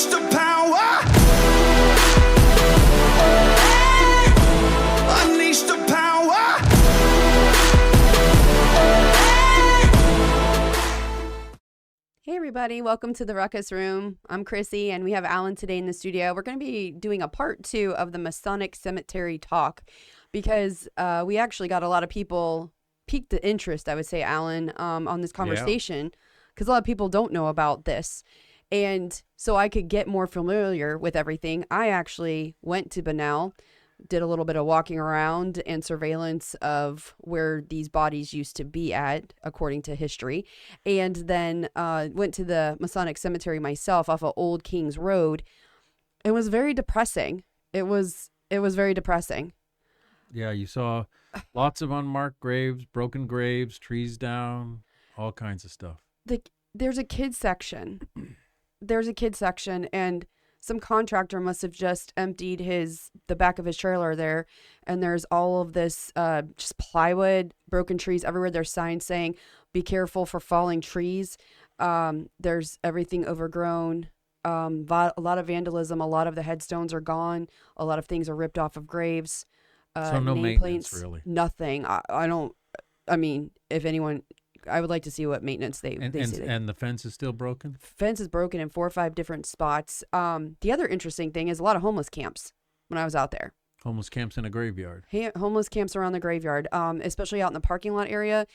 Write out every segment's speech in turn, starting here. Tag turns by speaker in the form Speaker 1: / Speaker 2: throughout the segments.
Speaker 1: Unleash the power. Unleash the power.
Speaker 2: Hey everybody, welcome to the Ruckus Room. I'm Chrissy and we have Alan today in the studio. We're going to be doing a part 2 of the Masonic Cemetery talk because we actually got a lot of people piqued the interest, I would say, Alan, on this conversation because a lot of people don't know about this. And so I could get more familiar with everything. I actually went to Bunnell, did a little bit of walking around and surveillance of where these bodies used to be at, according to history. And then went to the Masonic Cemetery myself off of Old Kings Road. It was very depressing. It was very depressing.
Speaker 3: Yeah, you saw lots of unmarked graves, broken graves, trees down, all kinds of stuff.
Speaker 2: There's a kids section. And some contractor must have just emptied the back of his trailer there, and there's all of this just plywood, broken trees everywhere. There's signs saying, "Be careful for falling trees." There's everything overgrown. A lot of vandalism. A lot of the headstones are gone. A lot of things are ripped off of graves.
Speaker 3: So no maintenance, really.
Speaker 2: Nothing. I mean, if anyone. I would like to see what maintenance they see.
Speaker 3: And the fence is still broken?
Speaker 2: Fence is broken in 4 or 5 different spots. The other interesting thing is a lot of homeless camps when I was out there.
Speaker 3: Homeless camps in a graveyard.
Speaker 2: Homeless camps around the graveyard, especially out in the parking lot area.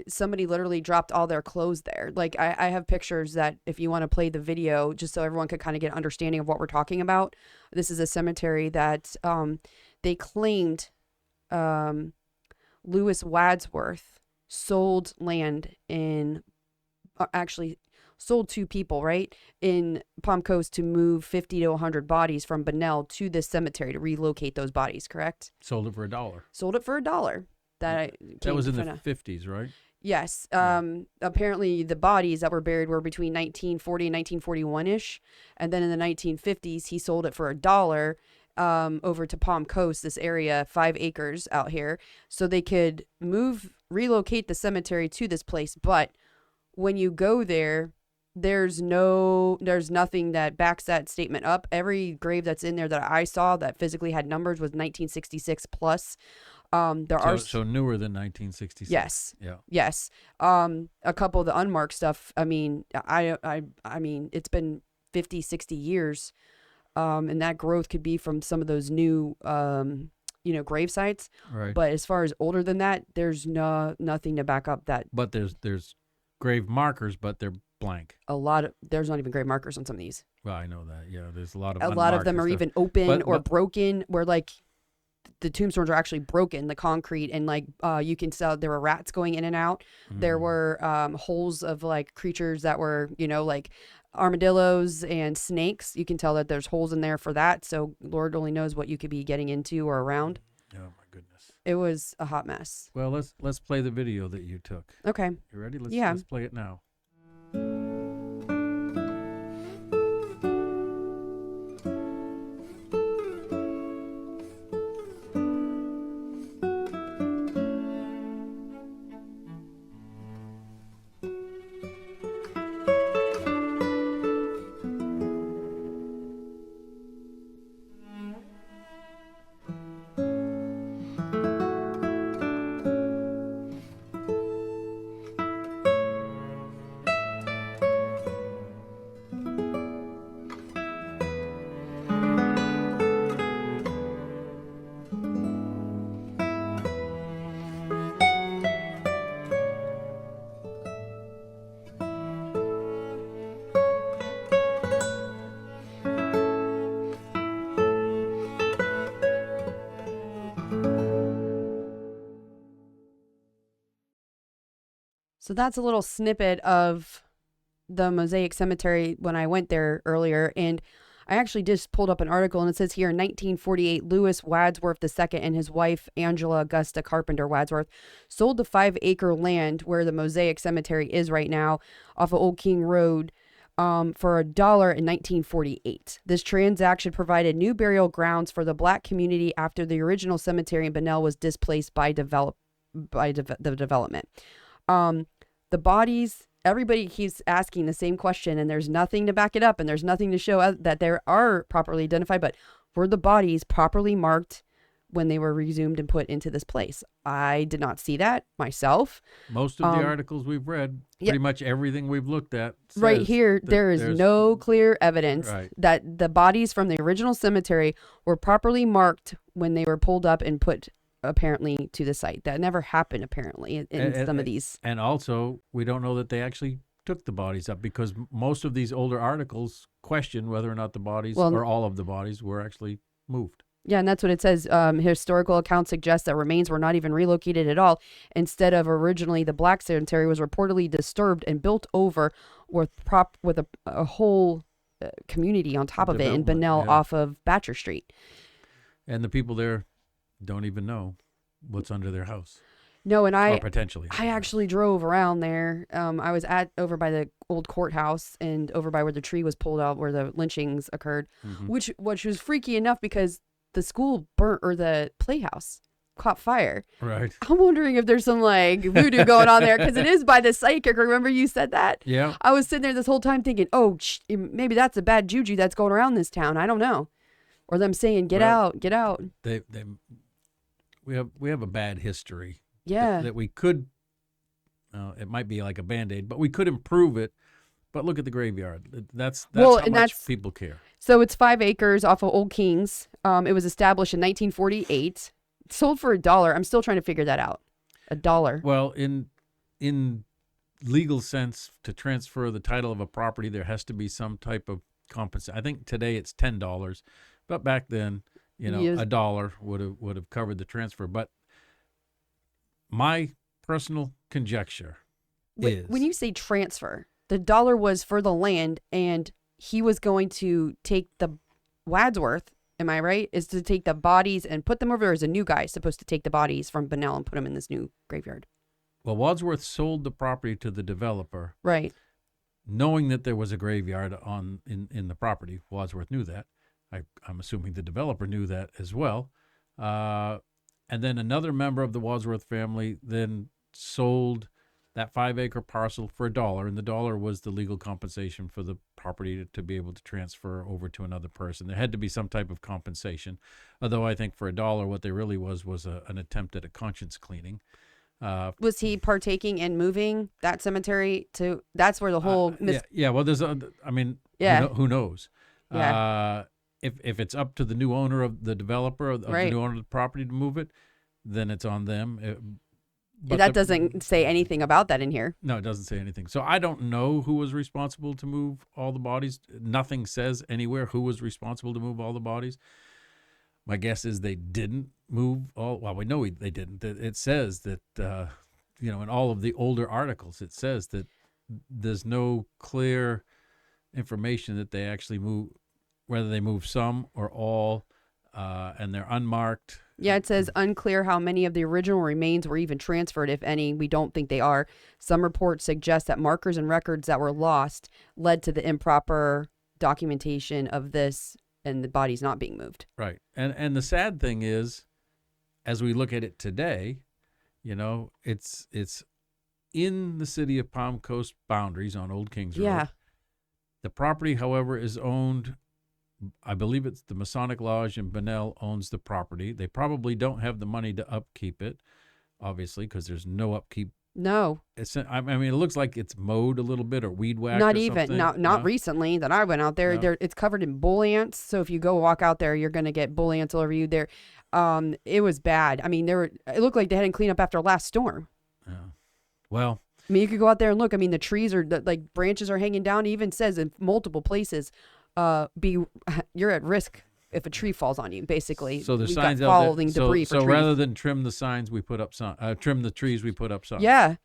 Speaker 2: Somebody literally dropped all their clothes there. Like I have pictures that if you want to play the video, just so everyone could kind of get an understanding of what we're talking about. This is a cemetery that they claimed Lewis Wadsworth sold land sold to people, right, in Palm Coast to move 50 to 100 bodies from Bunnell to this cemetery to relocate those bodies, correct?
Speaker 3: Sold it for $1.
Speaker 2: Sold it for $1. That
Speaker 3: was in the 50s, right?
Speaker 2: Yes. Apparently the bodies that were buried were between 1940 and 1941-ish. And then in the 1950s, he sold it for $1 over to Palm Coast, this area, 5 acres out here, so they could relocate the cemetery to this place. But when you go there, there's nothing that backs that statement up. Every grave that's in there that I saw that physically had numbers was 1966 plus. So
Speaker 3: newer than 1966.
Speaker 2: Yes.
Speaker 3: Yeah.
Speaker 2: Yes. A couple of the unmarked stuff. I mean, I mean, it's been 50, 60 years. And that growth could be from some of those new, grave sites.
Speaker 3: Right.
Speaker 2: But as far as older than that, there's nothing to back up that.
Speaker 3: But there's grave markers, but they're blank.
Speaker 2: There's not even grave markers on some of these.
Speaker 3: Well, I know that. Yeah, there's a lot of.
Speaker 2: A lot of them are even open or broken, where like the tombstones are actually broken, the concrete, and like you can tell there were rats going in and out. Mm-hmm. There were holes of like creatures that were, like armadillos and snakes. You can tell that there's holes in there for that. So Lord only knows what you could be getting into or around.
Speaker 3: Oh my goodness.
Speaker 2: It was a hot mess.
Speaker 3: Well, let's play the video that you took.
Speaker 2: Okay.
Speaker 3: You ready? Let's play it now.
Speaker 2: So that's a little snippet of the Mosaic Cemetery when I went there earlier. And I actually just pulled up an article, and it says here in 1948, Lewis Wadsworth II and his wife, Angela Augusta Carpenter Wadsworth, sold the 5-acre land where the Mosaic Cemetery is right now off of Old King Road for $1 in 1948. This transaction provided new burial grounds for the Black community after the original cemetery in Bunnell was displaced by the development. The bodies everybody keeps asking the same question, and there's nothing to back it up, and there's nothing to show that they are properly identified. But were the bodies properly marked when they were resumed and put into this place? I did not see that myself.
Speaker 3: Most of the articles we've read, pretty much everything we've looked at,
Speaker 2: right here, there is no clear evidence that the bodies from the original cemetery were properly marked when they were pulled up and put apparently to the site. That never happened apparently in some of these.
Speaker 3: And also, we don't know that they actually took the bodies up, because most of these older articles question whether or not the bodies, or all of the bodies, were actually moved.
Speaker 2: Yeah, and that's what it says. Historical accounts suggest that remains were not even relocated at all. Instead of originally, the Black Cemetery was reportedly disturbed and built over with a whole community on top of it in Bunnell off of Batcher Street.
Speaker 3: And the people there don't even know what's under their house.
Speaker 2: No, and I actually drove around there. I was over by the old courthouse and over by where the tree was pulled out, where the lynchings occurred, which was freaky enough because the school burnt, or the playhouse caught fire.
Speaker 3: Right.
Speaker 2: I'm wondering if there's some like voodoo going on there, because it is by the psychic. Remember you said that?
Speaker 3: Yeah.
Speaker 2: I was sitting there this whole time thinking, oh, maybe that's a bad juju that's going around this town. I don't know. Or them saying, get out, get out.
Speaker 3: We have a bad history.
Speaker 2: Yeah.
Speaker 3: That we could, it might be like a Band-Aid, but we could improve it. But look at the graveyard. That's how much people care.
Speaker 2: So it's 5 acres off of Old Kings. It was established in 1948. Sold for $1. I'm still trying to figure that out. $1.
Speaker 3: Well, in legal sense, to transfer the title of a property, there has to be some type of compensation. I think today it's $10, but back then, $1 would have covered the transfer. But my personal conjecture is,
Speaker 2: when you say transfer, the $1 was for the land, and he was going to take the Wadsworth. Am I right? Is to take the bodies and put them over there. As a new guy supposed to take the bodies from Bunnell and put them in this new graveyard.
Speaker 3: Well, Wadsworth sold the property to the developer,
Speaker 2: right?
Speaker 3: Knowing that there was a graveyard in the property. Wadsworth knew that. I'm assuming the developer knew that as well. And then another member of the Wadsworth family then sold that 5-acre parcel for $1, and the $1 was the legal compensation for the property to be able to transfer over to another person. There had to be some type of compensation, although I think for $1, what they really was an attempt at a conscience cleaning.
Speaker 2: Was he partaking in moving that cemetery to? That's where the whole
Speaker 3: well, there's who knows?
Speaker 2: Yeah.
Speaker 3: If it's up to the new owner of the developer of the new owner of the property to move it, then it's on them.
Speaker 2: But that doesn't say anything about that in here.
Speaker 3: No, it doesn't say anything. So I don't know who was responsible to move all the bodies. Nothing says anywhere who was responsible to move all the bodies. My guess is they didn't move all. Well, we know they didn't. It says that, in all of the older articles, it says that there's no clear information that they actually move, whether they move some or all, and they're unmarked.
Speaker 2: Yeah, it says unclear how many of the original remains were even transferred, if any. We don't think they are. Some reports suggest that markers and records that were lost led to the improper documentation of this and the bodies not being moved.
Speaker 3: Right. And the sad thing is, as we look at it today, it's in the city of Palm Coast boundaries on Old Kings Road.
Speaker 2: Yeah.
Speaker 3: The property, however, is owned, I believe it's the Masonic Lodge, and Bunnell owns the property. They probably don't have the money to upkeep it, obviously, because there's no upkeep.
Speaker 2: No.
Speaker 3: It looks like it's mowed a little bit or weed whacked.
Speaker 2: Not even. Not recently that I went out there.
Speaker 3: No.
Speaker 2: It's covered in bull ants. So if you go walk out there, you're going to get bull ants all over you there. It was bad. I mean, it looked like they hadn't cleaned up after last storm.
Speaker 3: Yeah. Well,
Speaker 2: I mean, you could go out there and look. I mean, the trees are like branches are hanging down. It even says in multiple places, you're at risk if a tree falls on you, basically.
Speaker 3: So the
Speaker 2: We've
Speaker 3: signs
Speaker 2: got
Speaker 3: out
Speaker 2: falling
Speaker 3: there.
Speaker 2: debris for
Speaker 3: so
Speaker 2: trees.
Speaker 3: rather than trim the signs, we put up trim the trees, we put up signs.
Speaker 2: Yeah.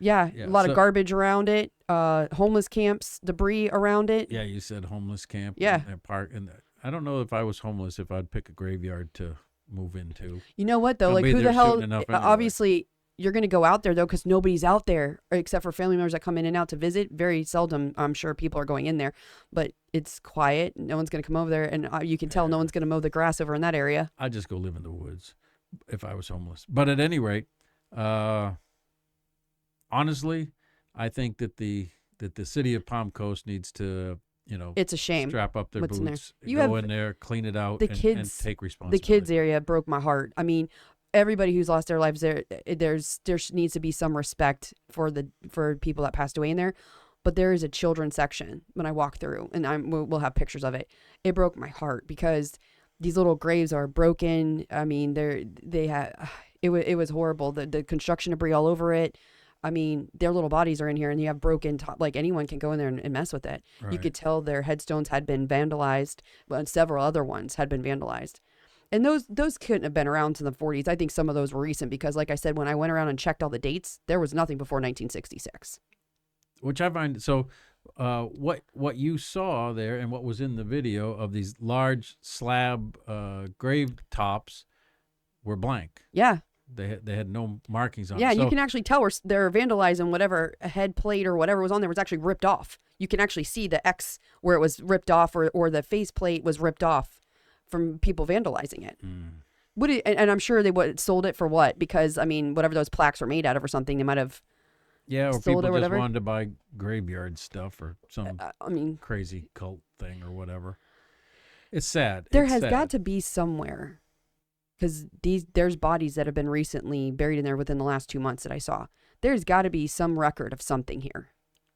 Speaker 2: A lot of garbage around it. Homeless camps, debris around it.
Speaker 3: Yeah, you said homeless camp.
Speaker 2: Yeah.
Speaker 3: And park. And I don't know if I was homeless if I'd pick a graveyard to move into.
Speaker 2: You know what though?
Speaker 3: I'll
Speaker 2: Like
Speaker 3: be
Speaker 2: who the
Speaker 3: there
Speaker 2: hell?
Speaker 3: soon enough anyway.
Speaker 2: Obviously, you're going to go out there though, because nobody's out there except for family members that come in and out to visit. Very seldom, I'm sure, people are going in there, but it's quiet. No one's going to come over there, and you can tell no one's going to mow the grass over in that area.
Speaker 3: I'd just go live in the woods if I was homeless. But at any rate, honestly, I think that the city of Palm Coast needs to,
Speaker 2: It's a shame.
Speaker 3: strap up their
Speaker 2: what's in there.
Speaker 3: boots,
Speaker 2: You
Speaker 3: go
Speaker 2: have
Speaker 3: in there, clean it out,
Speaker 2: the
Speaker 3: and
Speaker 2: kids.
Speaker 3: take
Speaker 2: The
Speaker 3: responsibility.
Speaker 2: kids area broke my heart. I mean, everybody who's lost their lives there needs to be some respect for people that passed away in there. But there is a children's section when I walk through, and we'll have pictures of it. It broke my heart because these little graves are broken. I mean, it was horrible. The construction debris all over it. I mean, their little bodies are in here, and you have broken like anyone can go in there and mess with it.
Speaker 3: Right.
Speaker 2: You could tell their headstones had been vandalized, and several other ones had been vandalized. And those couldn't have been around to the 40s. I think some of those were recent because, like I said, when I went around and checked all the dates, there was nothing before 1966.
Speaker 3: Which I find so. What you saw there and what was in the video of these large slab grave tops were blank.
Speaker 2: Yeah.
Speaker 3: They had no markings on.
Speaker 2: Yeah,
Speaker 3: it.
Speaker 2: you can actually tell where they're vandalizing whatever head plate or whatever was on there was actually ripped off. You can actually see the X where it was ripped off, or the face plate was ripped off from people vandalizing it. And I'm sure they sold it for what? Because I mean, whatever those plaques were made out of or something, they might have.
Speaker 3: Yeah, or
Speaker 2: sold
Speaker 3: people
Speaker 2: or
Speaker 3: just
Speaker 2: whatever.
Speaker 3: wanted to buy graveyard stuff or some
Speaker 2: I mean,
Speaker 3: crazy cult thing or whatever. It's sad.
Speaker 2: there
Speaker 3: It's
Speaker 2: has
Speaker 3: sad.
Speaker 2: got to be somewhere, because there's bodies that have been recently buried in there within the last 2 months that I saw. There's got to be some record of something here.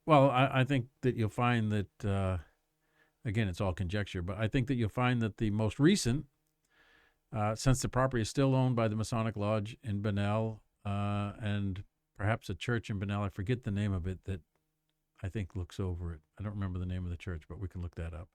Speaker 3: Well, I think that you'll find that, again, it's all conjecture, but I think that you'll find that the most recent, since the property is still owned by the Masonic Lodge in Bunnell, and perhaps a church in Bunnell, I forget the name of it, that I think looks over it. I don't remember the name of the church, but we can look that up.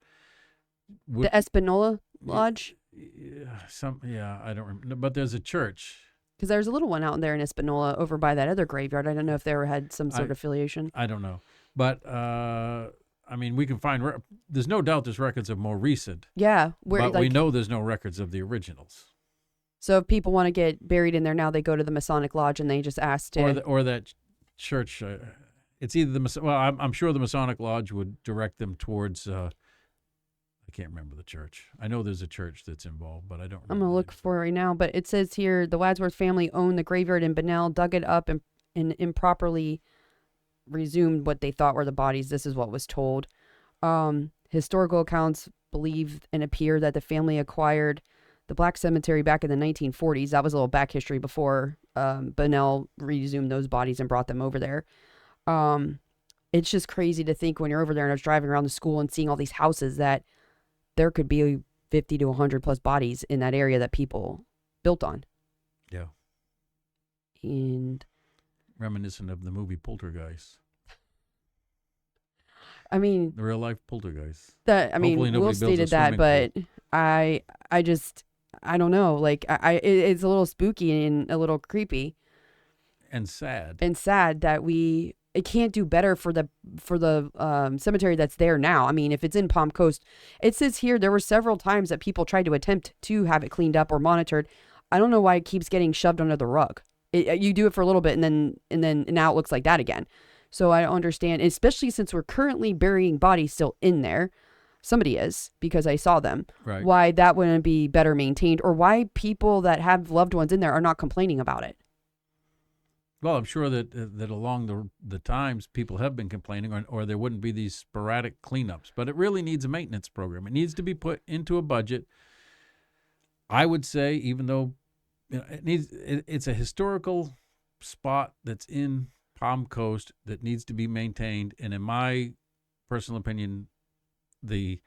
Speaker 2: The Espanola Lodge?
Speaker 3: I don't remember, but there's a church.
Speaker 2: Because there's a little one out there in Espanola over by that other graveyard. I don't know if they ever had some sort of affiliation.
Speaker 3: I don't know. But, I mean, we can find, there's no doubt there's records of more recent.
Speaker 2: Yeah.
Speaker 3: But we know there's no records of the originals.
Speaker 2: So if people want to get buried in there now, they go to the Masonic Lodge and they just ask to...
Speaker 3: Or that church. It's either I'm sure the Masonic Lodge would direct them towards... I can't remember the church. I know there's a church that's involved, but I don't remember.
Speaker 2: I'm going to look for it right now. But it says here, the Wadsworth family owned the graveyard in Bunnell, dug it up, and improperly resumed what they thought were the bodies. This is what was told. Historical accounts believe and appear that the family acquired the Black Cemetery back in the 1940s. That was a little back history before Bunnell resumed those bodies and brought them over there. It's just crazy to think when you're over there and I was driving around the school and seeing all these houses that there could be 50 to 100 plus bodies in that area that people built on.
Speaker 3: Yeah.
Speaker 2: And
Speaker 3: reminiscent of the movie Poltergeist.
Speaker 2: I mean,
Speaker 3: the real life Poltergeist.
Speaker 2: Will stated that, but I don't know. Like it's a little spooky and a little creepy.
Speaker 3: And sad.
Speaker 2: That it can't do better for the cemetery that's there now. I mean, if it's in Palm Coast, it says here there were several times that people tried to attempt to have it cleaned up or monitored. I don't know why it keeps getting shoved under the rug. You do it for a little bit and then now it looks like that again. So I don't understand, especially since we're currently burying bodies still in there. Somebody is, because I saw them.
Speaker 3: Right.
Speaker 2: Why that wouldn't be better maintained, or why people that have loved ones in there are not complaining about it.
Speaker 3: Well, I'm sure that along the times people have been complaining, or there wouldn't be these sporadic cleanups. But it really needs a maintenance program. It needs to be put into a budget. I would say, even though it's a historical spot that's in Palm Coast that needs to be maintained, and in my personal opinion, the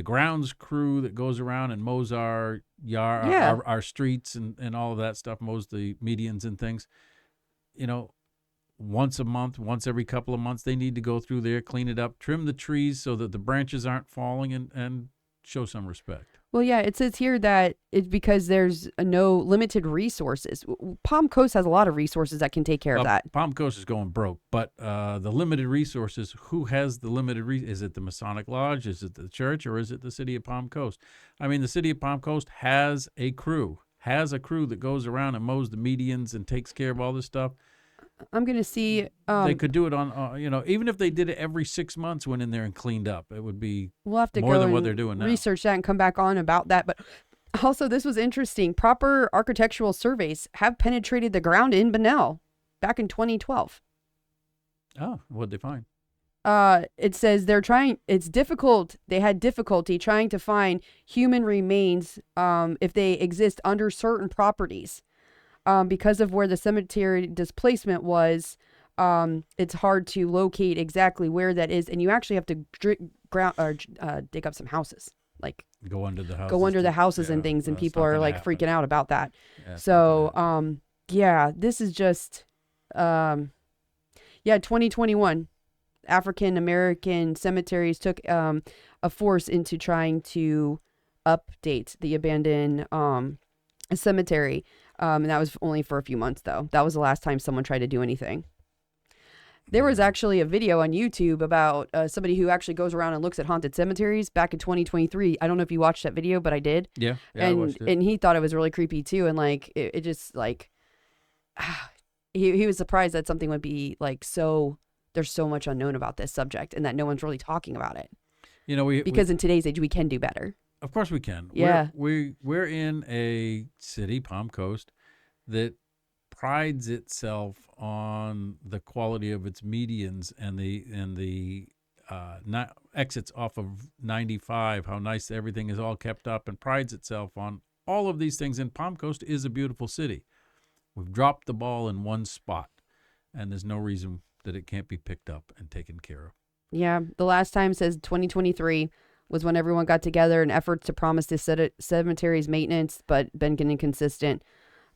Speaker 3: grounds crew that goes around and mows our yard, our streets and all of that stuff, mows the medians and things, once a month, once every couple of months, they need to go through there, clean it up, trim the trees so that the branches aren't falling, and show some respect.
Speaker 2: Well, yeah, it says here that it's because there's no limited resources. Palm Coast has a lot of resources that can take care of that.
Speaker 3: Palm Coast is going broke, but the limited resources, who has the limited is it the Masonic Lodge, is it the church, or is it the city of Palm Coast? I mean, the city of Palm Coast has a crew that goes around and mows the medians and takes care of all this stuff.
Speaker 2: I'm going to see.
Speaker 3: They could do it on, even if they did it every 6 months, went in there and cleaned up, it would be
Speaker 2: we'll have to
Speaker 3: more
Speaker 2: go
Speaker 3: than
Speaker 2: and
Speaker 3: what they're doing now.
Speaker 2: Research that and come back on about that. But also, this was interesting. Proper architectural surveys have penetrated the ground in Bunnell back in 2012.
Speaker 3: Oh, what'd they find?
Speaker 2: It says it's difficult. They had difficulty trying to find human remains if they exist under certain properties. Because of where the cemetery displacement was, it's hard to locate exactly where that is. And you actually have to dig up some houses. Like
Speaker 3: Go under the houses.
Speaker 2: go under the houses and things, and people are like freaking out about that. So, yeah, this is just, 2021. African American cemeteries took a force into trying to update the abandoned cemetery. And that was only for a few months, though. That was the last time someone tried to do anything. There was actually a video on YouTube about somebody who actually goes around and looks at haunted cemeteries back in 2023. I don't know if you watched that video, but I did.
Speaker 3: Yeah,
Speaker 2: and
Speaker 3: I watched it.
Speaker 2: And he thought it was really creepy too. And like it just like he was surprised that something would be like so. There's so much unknown about this subject, and that no one's really talking about it.
Speaker 3: You know,
Speaker 2: because in today's age we can do better.
Speaker 3: Of course we can.
Speaker 2: Yeah,
Speaker 3: we're in a city, Palm Coast, that prides itself on the quality of its medians and the exits off of 95. How nice everything is all kept up, and prides itself on all of these things. And Palm Coast is a beautiful city. We've dropped the ball in one spot, and there's no reason that it can't be picked up and taken care of.
Speaker 2: Yeah, the last time says 2023 was when everyone got together in efforts to promise this cemetery's maintenance, but been inconsistent.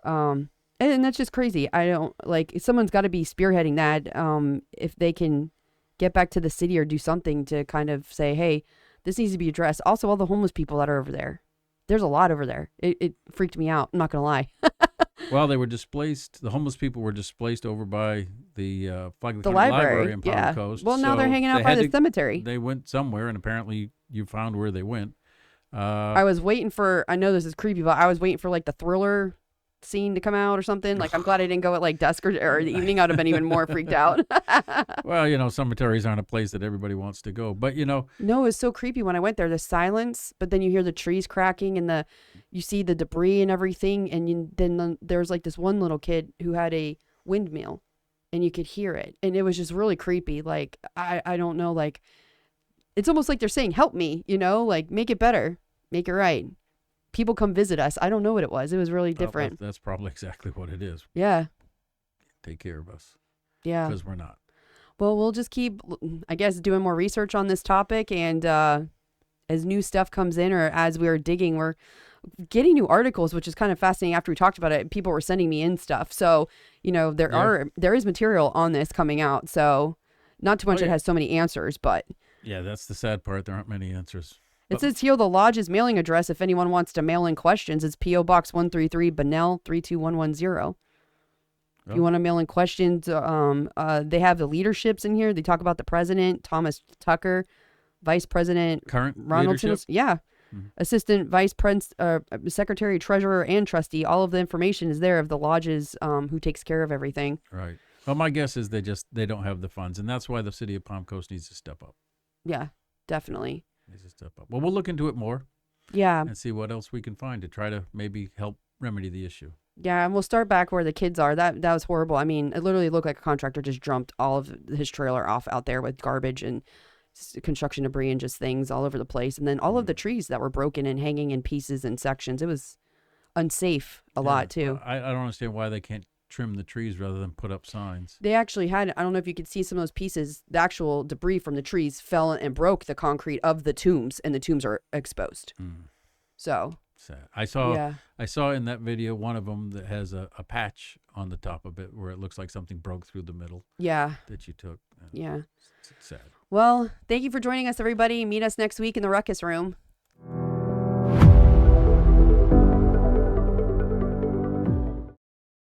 Speaker 2: And that's just crazy. I don't like someone's got to be spearheading that. If they can get back to the city or do something to kind of say, hey, this needs to be addressed. Also, all the homeless people that are over there. There's a lot over there. It freaked me out. I'm not going to lie.
Speaker 3: Well, they were displaced. The homeless people were displaced over by the Flag of the
Speaker 2: County
Speaker 3: Library in Palm Coast.
Speaker 2: Well, now they're hanging out by the cemetery.
Speaker 3: They went somewhere, and apparently you found where they went.
Speaker 2: I was waiting for, I know this is creepy, but I was waiting for like the Thriller scene to come out or something. Like, I'm glad I didn't go at like dusk or the evening. I'd have been even more freaked out.
Speaker 3: Well, you know, cemeteries aren't a place that everybody wants to go, but you know.
Speaker 2: No, it was so creepy when I went there. The silence, but then you hear the trees cracking and you see the debris and everything. And then there's like this one little kid who had a windmill and you could hear it. And it was just really creepy. Like, I don't know, like, it's almost like they're saying, help me, you know, like make it better, make it right. People come visit us. I don't know what it was. It was really different.
Speaker 3: That's probably exactly what it is.
Speaker 2: Yeah.
Speaker 3: Take care of us.
Speaker 2: Yeah.
Speaker 3: Because we're not.
Speaker 2: Well, we'll just keep, I guess, doing more research on this topic. And as new stuff comes in or as we're digging, we're getting new articles, which is kind of fascinating. After we talked about it, people were sending me in stuff. So, you know, there is material on this coming out. So not to mention it has so many answers, but.
Speaker 3: Yeah, that's the sad part. There aren't many answers.
Speaker 2: It says here the lodge's mailing address, if anyone wants to mail in questions, is P.O. Box 133, Bunnell 32110. If you want to mail in questions, they have the leaderships in here. They talk about the president, Thomas Tucker, Vice President
Speaker 3: current
Speaker 2: Ronald
Speaker 3: leadership?
Speaker 2: Yeah. Mm-hmm. Assistant Vice President, Secretary, Treasurer, and Trustee. All of the information is there of the lodges who takes care of everything.
Speaker 3: Right. Well, my guess is they don't have the funds, and that's why the city of Palm Coast needs to step up.
Speaker 2: Yeah, definitely.
Speaker 3: Needs to step up. Well, we'll look into it more.
Speaker 2: Yeah.
Speaker 3: And see what else we can find to try to maybe help remedy the issue.
Speaker 2: Yeah, and we'll start back where the kids are. That was horrible. I mean, it literally looked like a contractor just dumped all of his trailer off out there with garbage and construction debris and just things all over the place. And then all of the trees that were broken and hanging in pieces and sections. It was unsafe a lot, too.
Speaker 3: I don't understand why they can't trim the trees rather than put up signs.
Speaker 2: They actually had, I don't know if you could see some of those pieces, the actual debris from the trees fell and broke the concrete of the tombs, and the tombs are exposed. So
Speaker 3: sad. I saw in that video one of them that has a patch on the top of it where it looks like something broke through the middle.
Speaker 2: Yeah.
Speaker 3: That you took.
Speaker 2: Yeah.
Speaker 3: It's sad.
Speaker 2: Well, thank you for joining us, everybody. Meet us next week in the Ruckus Room.